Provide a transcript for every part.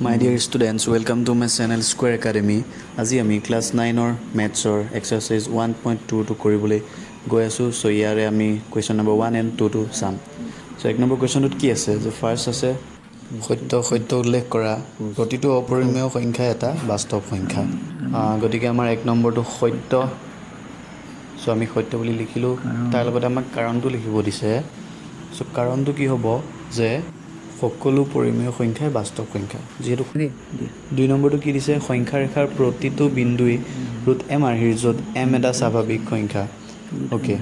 My dear students, welcome to my channel Square Academy. আজি আমি class 9 ম্যাথছৰ exercise 1.2 টো কৰিবলৈ গৈ আছো। সো ইয়াৰে আমি কোৱেশ্চন নম্বৰ 1 and 2 টো চাম। সো এক নম্বৰ কোৱেশ্চনটোত কি আছে যে ফাৰ্স্ট আছে সত্য উল্লেখ কৰা প্ৰতিটো অপৰিমেয় সংখ্যা এটা বাস্তৱ সংখ্যা। গতিকে আমাৰ এক নম্বৰটো সত্য। সো আমি সত্য বুলি লিখিলো, তাৰ লগতে আমাক কাৰণটো লিখিব দিছে। সো কাৰণটো কি হ'ব যে সকলো পৰিমেয় সংখ্যাই বাস্তৱ সংখ্যা। যেহেতু দুই নম্বৰটো কি দিছে সংখ্যা ৰেখাৰ প্ৰতিটো বিন্দুই √m আৰ্হিৰ য'ত m এটা স্বাভাৱিক সংখ্যা। ওকে,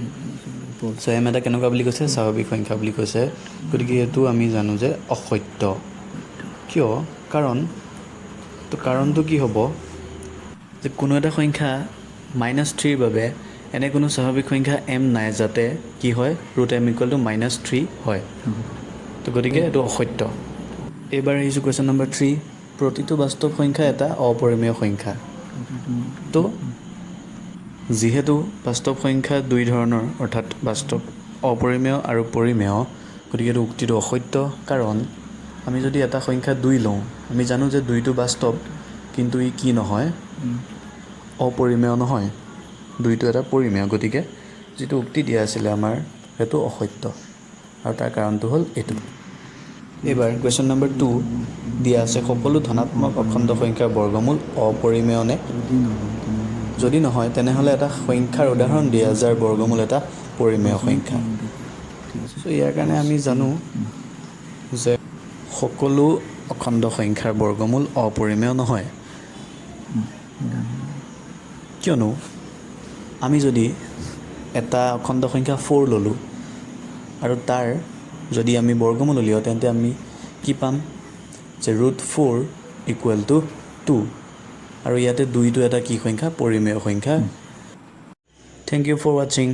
সো m এটা কেনেকুৱা বুলি কৈছে স্বাভাৱিক সংখ্যা বুলি কৈছে। গতিকে এইটো আমি জানো যে অসত্য। কিয়? কাৰণটো কি হ'ব যে কোনো এটা সংখ্যা -3 ৰ বাবে এনে কোনো স্বাভাৱিক সংখ্যা m নাই যাতে কি হয় √m = -3 হয়। তো গতিকে এইটো অসত্য। এবাৰ আহিছোঁ কুৱেশ্যন নম্বৰ 3, প্ৰতিটো বাস্তৱ সংখ্যা এটা অপৰিমেয় সংখ্যা। তো যিহেতু বাস্তৱ সংখ্যা দুই ধৰণৰ অৰ্থাৎ বাস্তৱ অপৰিমেয় আৰু পৰিমেয়, গতিকে এইটো উক্তিটো অসত্য। কাৰণ আমি যদি এটা সংখ্যা 2 লওঁ, আমি জানো যে 2টো বাস্তৱ, কিন্তু ই কি নহয় অপৰিমেয় নহয়, 2টো এটা পৰিমেয়। গতিকে যিটো উক্তি দিয়া আছিলে আমাৰ সেইটো অসত্য, আৰু তাৰ কাৰণটো হ'ল এইটো। এবাৰ কুৱেশ্যন নম্বৰ 2 দিয়া আছে সকলো ধনাত্মক অখণ্ড সংখ্যাৰ বৰ্গমূল অপৰিমেয় নে? যদি নহয় তেনেহ'লে এটা সংখ্যাৰ উদাহৰণ দিয়া যাৰ বৰ্গমূল এটা পৰিমেয় সংখ্যা। সো ইয়াৰ কাৰণে আমি জানো যে সকলো অখণ্ড সংখ্যাৰ বৰ্গমূল অপৰিমেয় নহয়। কিয়নো আমি যদি এটা অখণ্ড সংখ্যা 4 ল'লোঁ আৰু তাৰ যদি আমি বৰ্গমূল উলিয়াওঁ তেন্তে আমি কি পাম যে √4 = 2, আৰু ইয়াতে 2টো এটা কি সংখ্যা পৰিমেয় সংখ্যা। থ্যাংক ইউ ফৰ ৱাচিং।